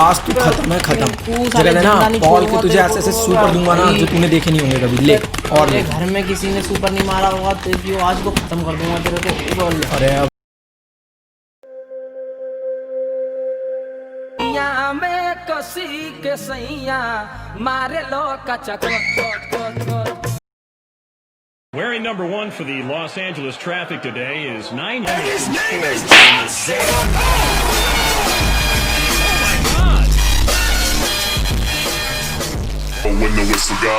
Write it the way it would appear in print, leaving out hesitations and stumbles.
आज तू खत्म है, खत्म। जो कहते हैं ना पॉल के तुझे ऐसे ऐसे सुपर दूंगा ना जो तूने देखे नहीं होंगे कभी। ले और ले। घर में किसी ने सुपर नहीं मारा होगा तो आज को खत्म कर दूंगा तेरे को। अरे अब में कसी के सैया मारे लो कचक। Wearing number 1 for the Los Angeles traffic today is 9. And his name is Johnson! Oh my God! When the whistle go